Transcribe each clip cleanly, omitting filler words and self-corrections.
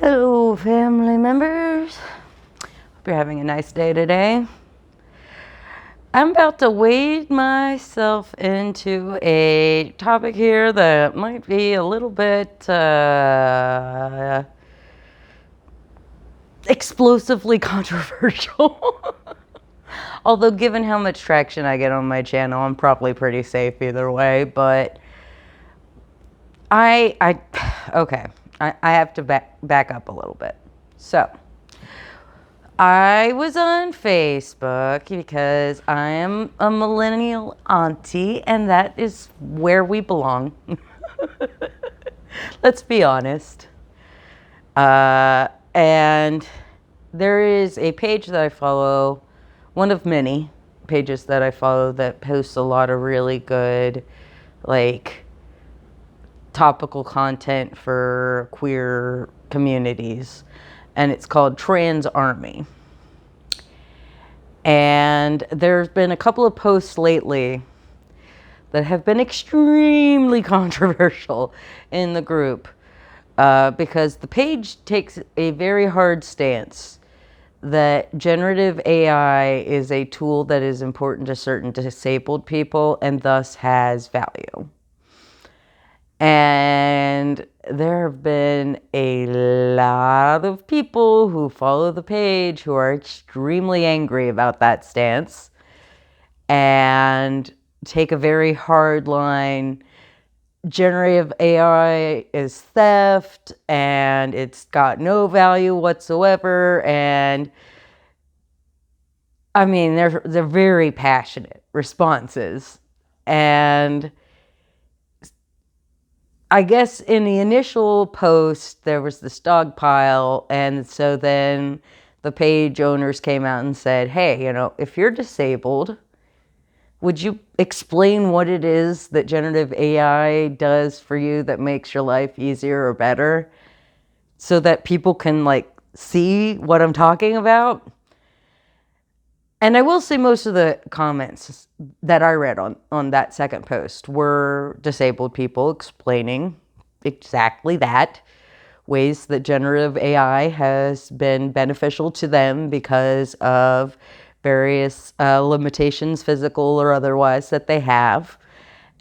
Hello, family members. Hope you're having a nice day today. I'm about to wade myself into a topic here that might be a little bit explosively controversial. Although, given how much traction I get on my channel, I'm probably pretty safe either way. But okay, I have to back up a little bit. So, I was on Facebook because I am a millennial auntie, and that is where we belong. Let's be honest. And there is a page that I follow, one of many pages that I follow that posts a lot of really good, like, topical content for queer communities. And it's called Trans Army. And there's been a couple of posts lately that have been extremely controversial in the group because the page takes a very hard stance that generative AI is a tool that is important to certain disabled people and thus has value. And there have been a lot of people who follow the page who are extremely angry about that stance and take a very hard line. Generative AI is theft and it's got no value whatsoever. And I mean, they're very passionate responses. And I guess in the initial post, there was this dog pile. And so then the page owners came out and said, hey, if you're disabled, would you explain what it is that generative AI does for you that makes your life easier or better so that people can see what I'm talking about? And I will say most of the comments that I read on that second post were disabled people explaining exactly that, ways that generative AI has been beneficial to them because of various limitations, physical or otherwise, that they have,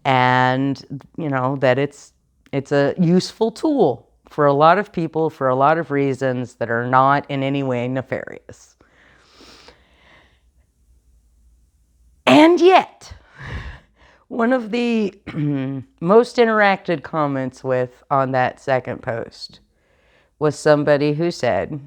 and that it's a useful tool for a lot of people for a lot of reasons that are not in any way nefarious. And yet, one of the most interacted comments with on that second post was somebody who said,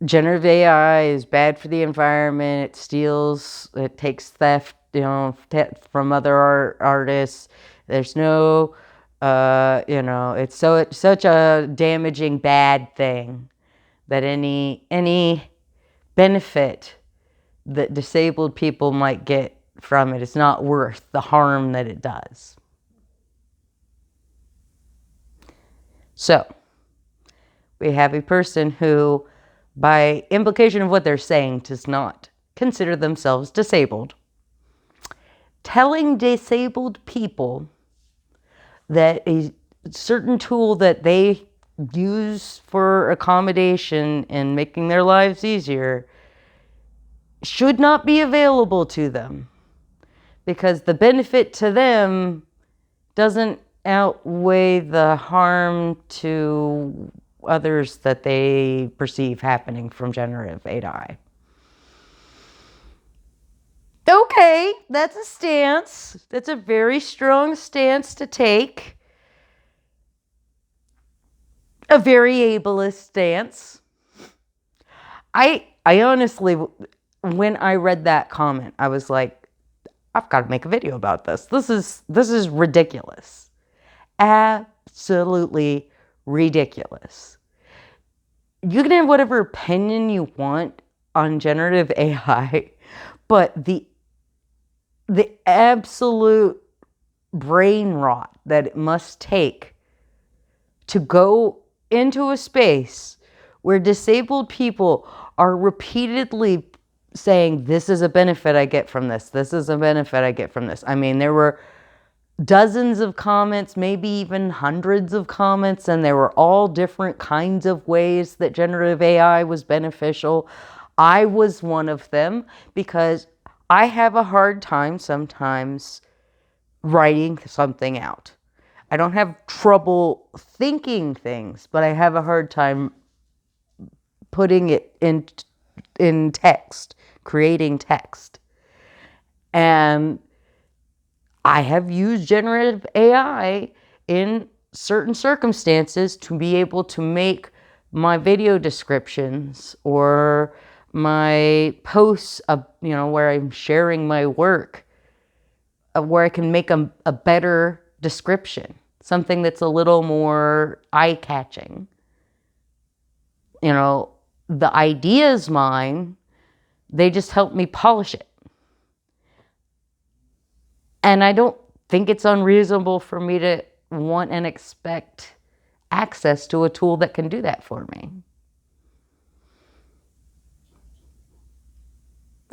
generative AI is bad for the environment. It steals, it takes theft, from other artists. There's no, it's such a damaging bad thing that any benefit that disabled people might get from it is not worth the harm that it does. So, we have a person who, by implication of what they're saying, does not consider themselves disabled, telling disabled people that a certain tool that they use for accommodation and making their lives easier should not be available to them because the benefit to them doesn't outweigh the harm to others that they perceive happening from generative AI. Okay, that's a stance. That's a very strong stance to take. A very ableist stance. I honestly, when I read that comment, I was like, I've got to make a video about this. This is ridiculous. Absolutely ridiculous. You can have whatever opinion you want on generative AI, but the absolute brain rot that it must take to go into a space where disabled people are repeatedly saying, this is a benefit I get from this. This is a benefit I get from this. I mean, there dozens of comments, maybe even hundreds of comments, and there were all different kinds of ways that generative AI was beneficial. I was one of them because I have a hard time sometimes writing something out. I don't have trouble thinking things, but I have a hard time putting it in text, creating text. And I have used generative AI in certain circumstances to be able to make my video descriptions or my posts, where I'm sharing my work, where I can make a better description, something that's a little more eye-catching. The idea is mine. They just help me polish it. And I don't think it's unreasonable for me to want and expect access to a tool that can do that for me.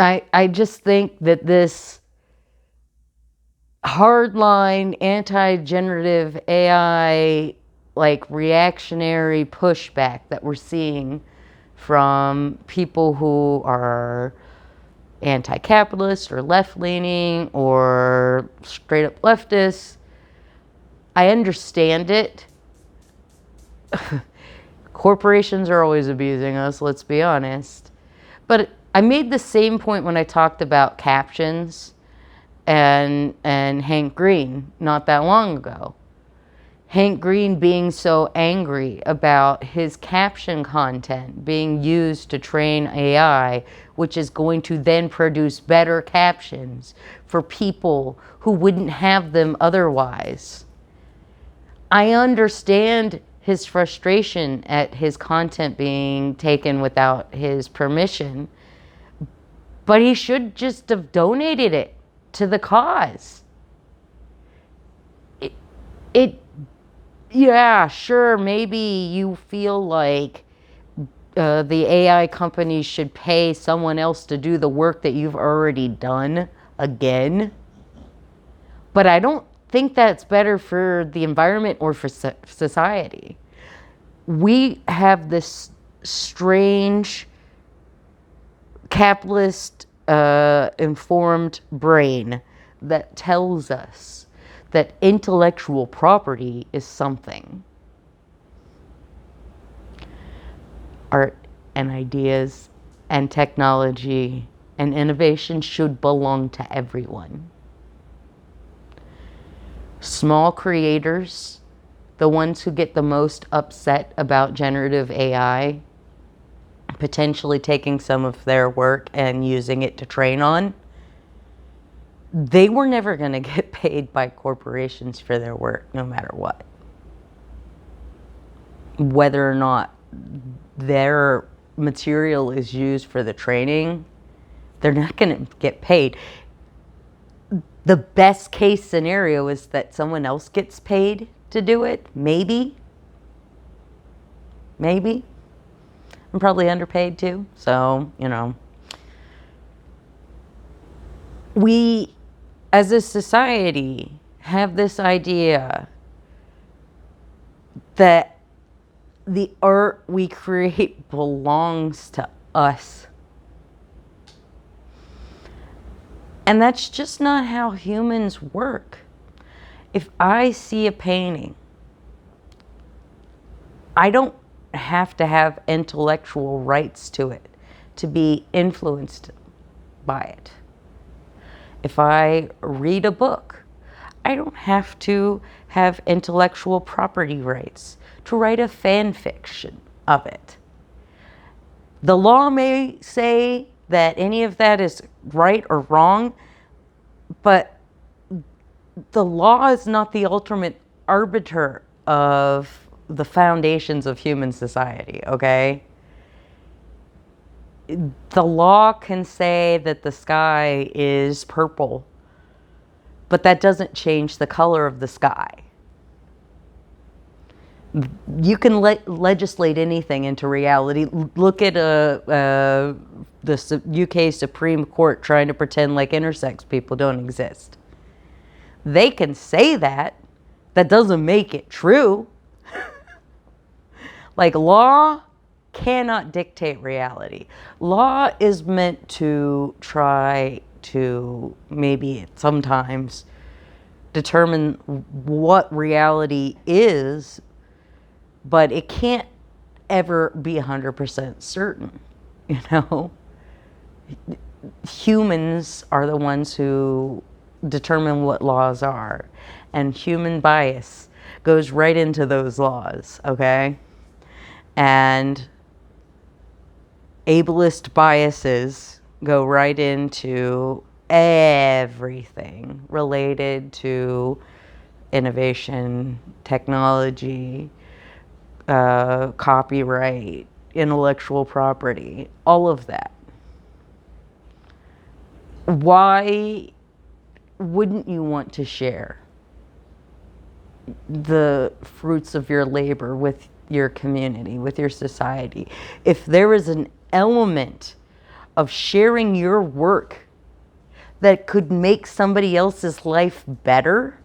I just think that this hardline anti-generative AI, reactionary pushback that we're seeing from people who are anti-capitalist or left-leaning or straight up leftists, I understand it. Corporations are always abusing us, let's be honest. But I made the same point when I talked about captions and Hank Green not that long ago. Hank Green being so angry about his caption content being used to train AI, which is going to then produce better captions for people who wouldn't have them otherwise. I understand his frustration at his content being taken without his permission, but he should just have donated it to the cause. Yeah, sure, maybe you feel like the AI companies should pay someone else to do the work that you've already done again. But I don't think that's better for the environment or for society. We have this strange capitalist informed brain that tells us that intellectual property is something. Art and ideas and technology and innovation should belong to everyone. Small creators, the ones who get the most upset about generative AI, potentially taking some of their work and using it to train on, they were never going to get paid by corporations for their work, no matter what. Whether or not their material is used for the training, they're not going to get paid. The best case scenario is that someone else gets paid to do it. Maybe. I'm probably underpaid too. So, we as a society have this idea that the art we create belongs to us. And that's just not how humans work. If I see a painting, I don't have to have intellectual rights to it to be influenced by it. If I read a book, I don't have to have intellectual property rights to write a fan fiction of it. The law may say that any of that is right or wrong, but the law is not the ultimate arbiter of the foundations of human society, okay? The law can say that the sky is purple, but that doesn't change the color of the sky. You can legislate anything into reality. Look at the UK Supreme Court trying to pretend like intersex people don't exist. They can say that. That doesn't make it true. Like, law cannot dictate reality. Law is meant to try to maybe sometimes determine what reality is, but it can't ever be 100% certain, you know? Humans are the ones who determine what laws are, and human bias goes right into those laws, okay? And ableist biases go right into everything related to innovation, technology, copyright, intellectual property, all of that. Why wouldn't you want to share the fruits of your labor with your community, with your society? If there is an element of sharing your work that could make somebody else's life better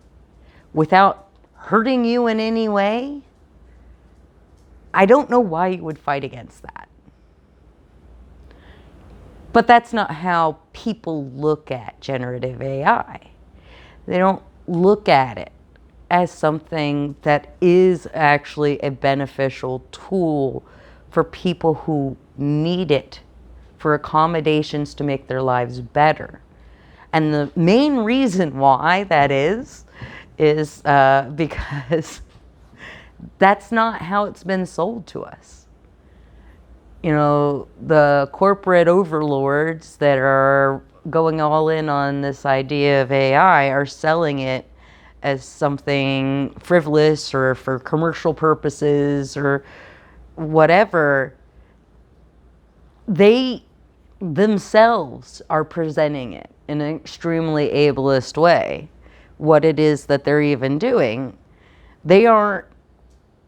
without hurting you in any way, I don't know why you would fight against that. But that's not how people look at generative AI. They don't look at it as something that is actually a beneficial tool for people who need it for accommodations to make their lives better. And the main reason why that is because that's not how it's been sold to us. You know, the corporate overlords that are going all in on this idea of AI are selling it as something frivolous or for commercial purposes or whatever. They themselves are presenting it in an extremely ableist way, what it is that they're even doing. They aren't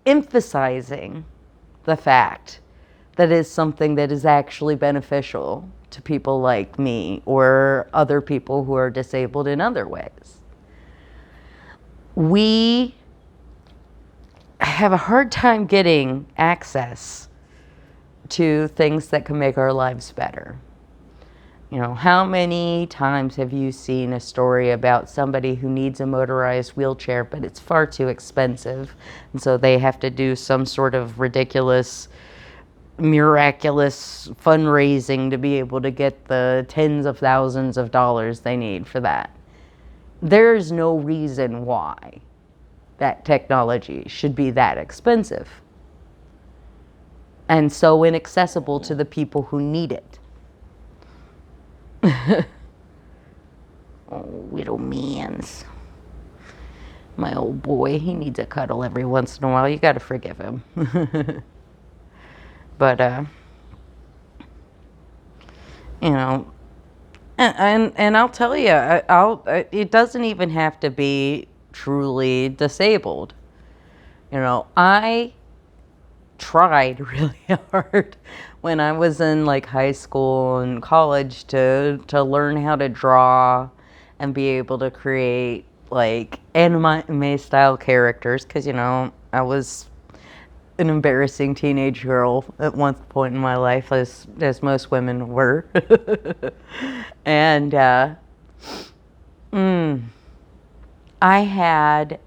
emphasizing the fact that is something that is actually beneficial to people like me or other people who are disabled in other ways. We have a hard time getting access to things that can make our lives better. You know, how many times have you seen a story about somebody who needs a motorized wheelchair, but it's far too expensive, and so they have to do some sort of ridiculous, miraculous fundraising to be able to get the tens of thousands of dollars they need for that? There's no reason why that technology should be that expensive and so inaccessible to the people who need it. Oh, little man's. My old boy, he needs a cuddle every once in a while. You gotta forgive him. But, you know, and I'll tell you, it doesn't even have to be truly disabled. You know, I tried really hard when I was in like high school and college to learn how to draw and be able to create like anime style characters, because, you know, I was an embarrassing teenage girl at one point in my life, as most women were. And I had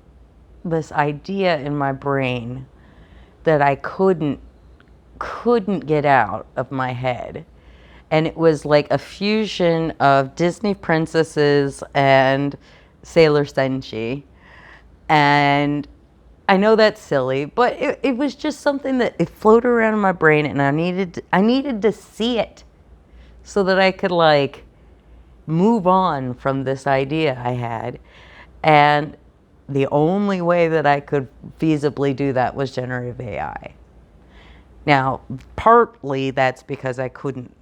this idea in my brain that I couldn't get out of my head. And it was like a fusion of Disney princesses and Sailor Senshi. And I know that's silly, but it was just something that it floated around in my brain, and I needed to see it so that I could like move on from this idea I had. And the only way that I could feasibly do that was generative AI. Now, partly that's because I couldn't,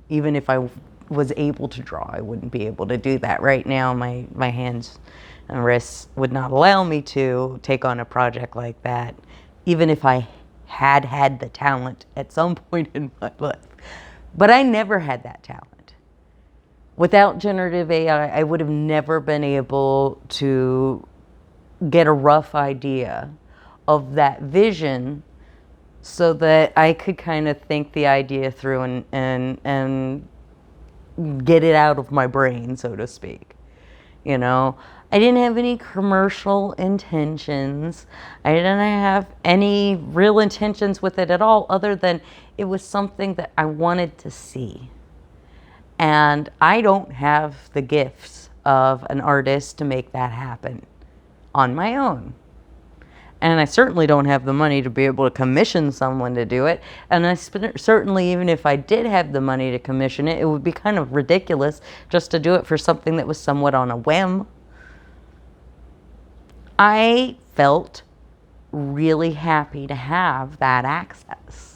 even if I was able to draw, I wouldn't be able to do that. Right now, my hands and wrists would not allow me to take on a project like that, even if I had the talent at some point in my life. But I never had that talent. Without generative AI, I would have never been able to get a rough idea of that vision so that I could kind of think the idea through and get it out of my brain, so to speak. You know, I didn't have any commercial intentions. I didn't have any real intentions with it at all, other than it was something that I wanted to see. And I don't have the gifts of an artist to make that happen on my own. And I certainly don't have the money to be able to commission someone to do it. And I certainly, even if I did have the money to commission it, it would be kind of ridiculous just to do it for something that was somewhat on a whim. I felt really happy to have that access.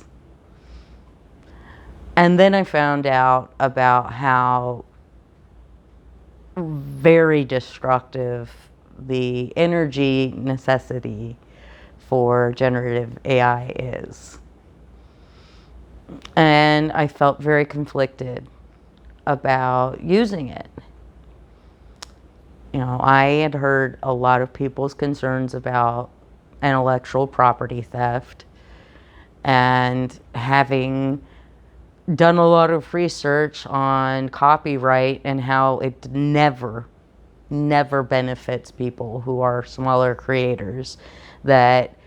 And then I found out about how very destructive the energy necessity for generative AI is. And I felt very conflicted about using it. You know, I had heard a lot of people's concerns about intellectual property theft, and having done a lot of research on copyright and how it never benefits people who are smaller creators, that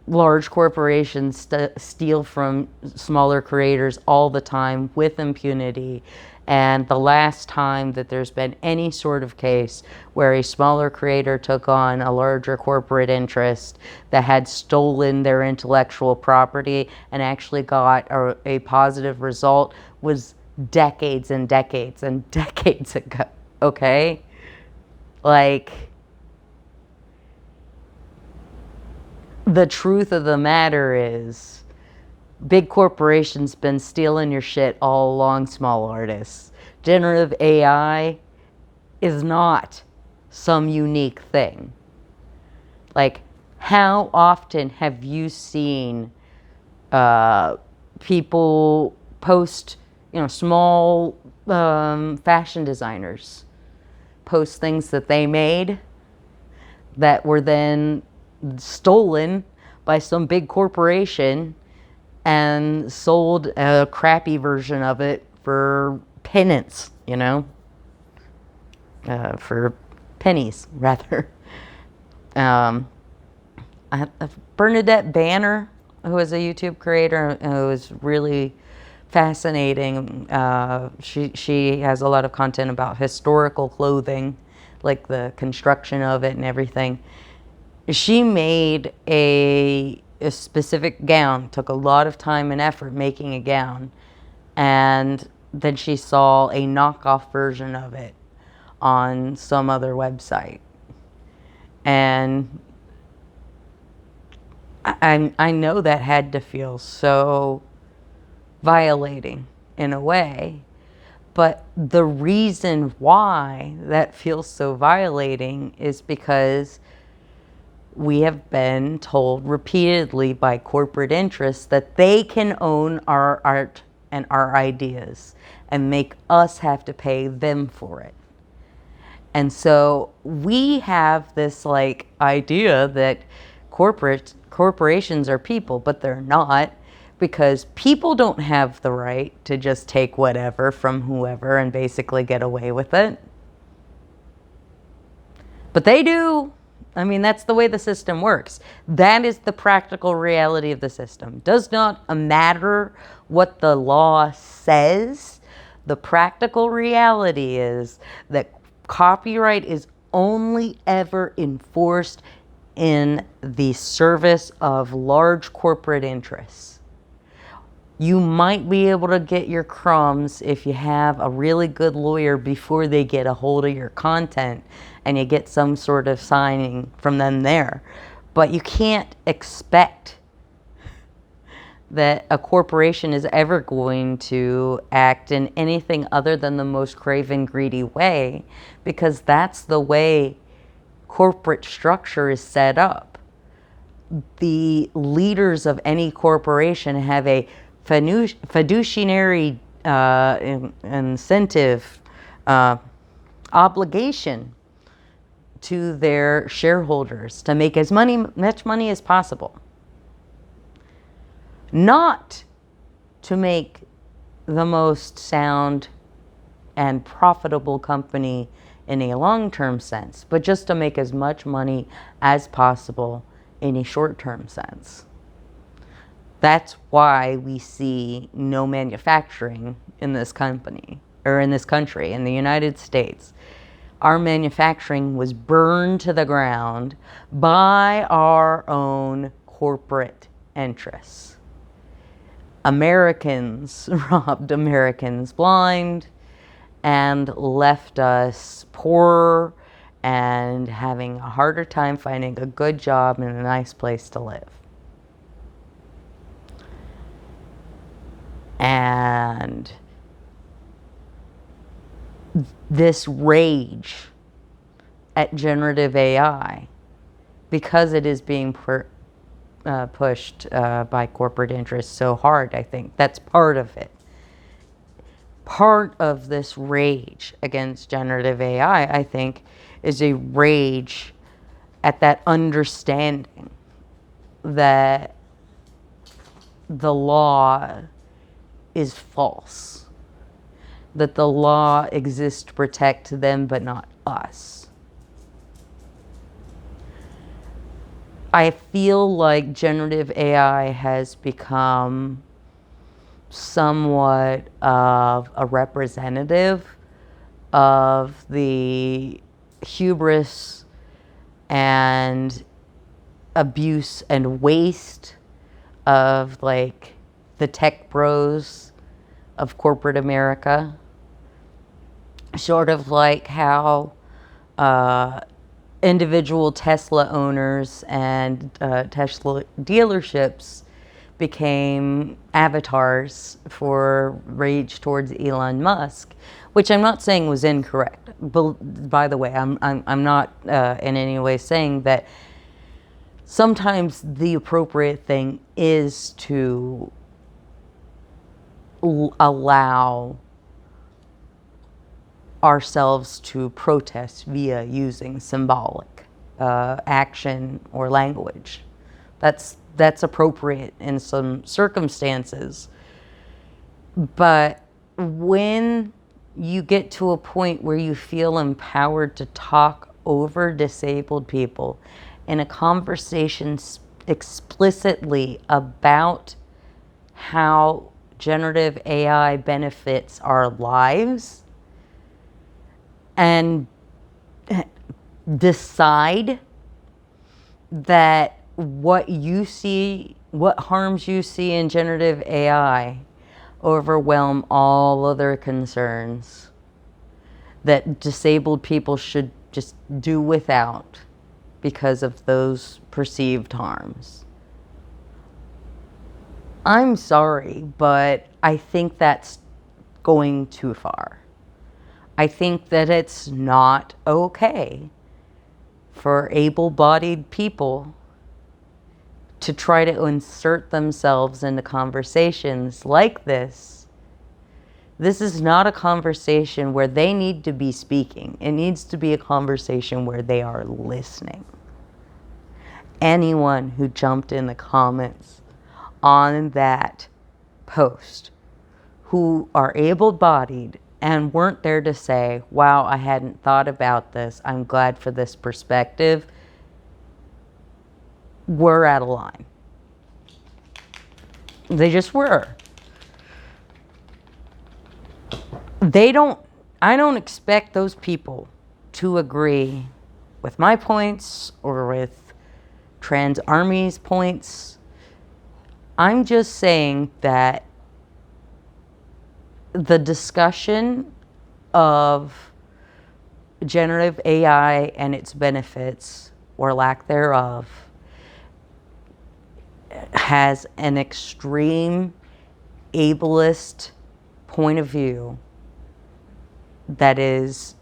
large corporations steal from smaller creators all the time with impunity. And the last time that there's been any sort of case where a smaller creator took on a larger corporate interest that had stolen their intellectual property and actually got a positive result was decades and decades and decades ago, okay? Like, the truth of the matter is, big corporations been stealing your shit all along, small artists. Generative AI is not some unique thing. Like, how often have you seen people post, you know, small fashion designers post things that they made that were then stolen by some big corporation and sold a crappy version of it for penance, you know, for pennies rather. Bernadette Banner, who is a YouTube creator, who is really fascinating. She has a lot of content about historical clothing, like the construction of it and everything. She made a specific gown, took a lot of time and effort making a gown, and then she saw a knockoff version of it on some other website. And I know that had to feel so violating in a way, but the reason why that feels so violating is because we have been told repeatedly by corporate interests that they can own our art and our ideas and make us have to pay them for it. And so we have this like idea that corporations are people, but they're not, because people don't have the right to just take whatever from whoever and basically get away with it. But they do. I mean, that's the way the system works. That is the practical reality of the system. Does not matter what the law says. The practical reality is that copyright is only ever enforced in the service of large corporate interests. You might be able to get your crumbs if you have a really good lawyer before they get a hold of your content and you get some sort of signing from them there. But you can't expect that a corporation is ever going to act in anything other than the most craven, greedy way, because that's the way corporate structure is set up. The leaders of any corporation have a fiduciary incentive obligation to their shareholders to make much money as possible. Not to make the most sound and profitable company in a long-term sense, but just to make as much money as possible in a short-term sense. That's why we see no manufacturing in this company, or in this country, in the United States. Our manufacturing was burned to the ground by our own corporate interests. Americans robbed Americans blind and left us poor and having a harder time finding a good job and a nice place to live. And this rage at generative AI, because it is being pushed by corporate interests so hard, I think that's part of it. Part of this rage against generative AI, I think, is a rage at that understanding that the law is false, that the law exists to protect them but not us. I feel like generative AI has become somewhat of a representative of the hubris and abuse and waste of like the tech bros of corporate America. Sort of like how individual Tesla owners and Tesla dealerships became avatars for rage towards Elon Musk, which I'm not saying was incorrect. But by the way, I'm not in any way saying that sometimes the appropriate thing is to allow ourselves to protest via using symbolic action or language. That's appropriate in some circumstances. But when you get to a point where you feel empowered to talk over disabled people in a conversation explicitly about how generative AI benefits our lives, and decide that what harms you see in generative AI overwhelm all other concerns that disabled people should just do without because of those perceived harms. I'm sorry, but I think that's going too far. I think that it's not okay for able-bodied people to try to insert themselves into conversations like this. This is not a conversation where they need to be speaking. It needs to be a conversation where they are listening. Anyone who jumped in the comments on that post who are able-bodied and weren't there to say, wow, I hadn't thought about this, I'm glad for this perspective, were out of line. They just were. I don't expect those people to agree with my points or with Trans Army's points. I'm just saying that the discussion of generative AI and its benefits, or lack thereof, has an extreme ableist point of view that is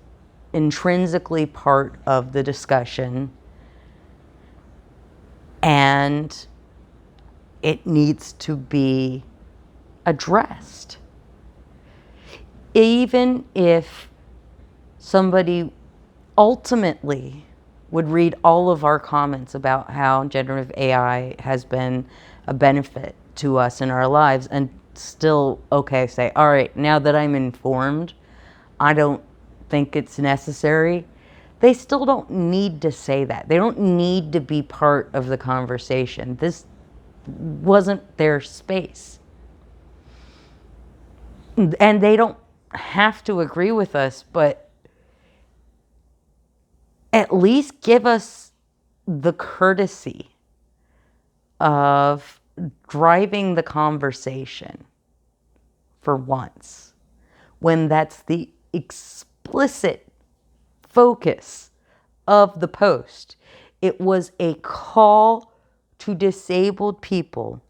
intrinsically part of the discussion, and it needs to be addressed. Even if somebody ultimately would read all of our comments about how generative AI has been a benefit to us in our lives and still, okay, say, all right, now that I'm informed, I don't think it's necessary. They still don't need to say that. They don't need to be part of the conversation. This wasn't their space. And they don't have to agree with us, but at least give us the courtesy of driving the conversation for once, when that's the explicit focus of the post. It was a call to disabled people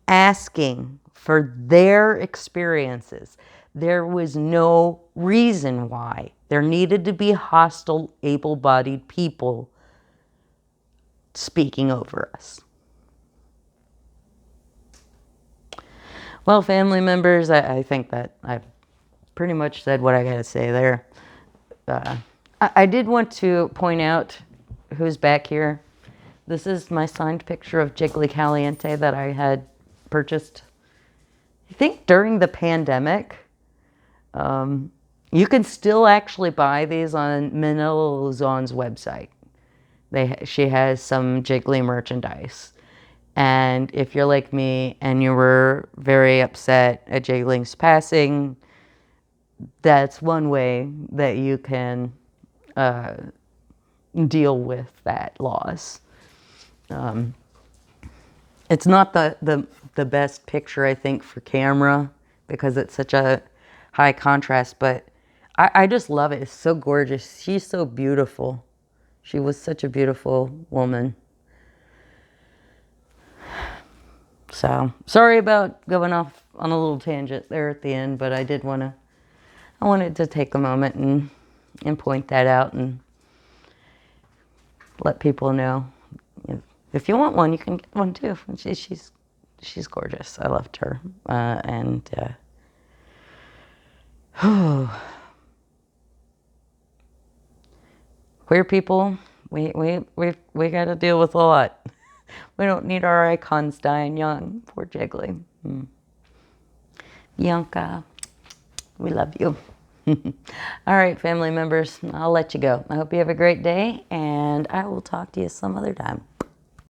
asking for their experiences. There was no reason why there needed to be hostile, able-bodied people speaking over us. Well, family members, I think that I've pretty much said what I got to say there. I did want to point out who's back here. This is my signed picture of Jiggly Caliente that I had purchased, I think, during the pandemic. You can still actually buy these on Manila Luzon's website. She has some Jiggly merchandise. And if you're like me and you were very upset at Jiggling's passing, that's one way that you can deal with that loss. It's not the best picture, I think, for camera because it's such a high contrast, but I just love it. It's so gorgeous. She's so beautiful. She was such a beautiful woman. So, sorry about going off on a little tangent there at the end, but I wanted to take a moment and point that out and let people know. If you want one, you can get one too. She's gorgeous. I loved her. Queer people, we got to deal with a lot. We don't need our icons dying young. Poor Jiggly. Bianca, we love you. All right, family members, I'll let you go. I hope you have a great day, and I will talk to you some other time.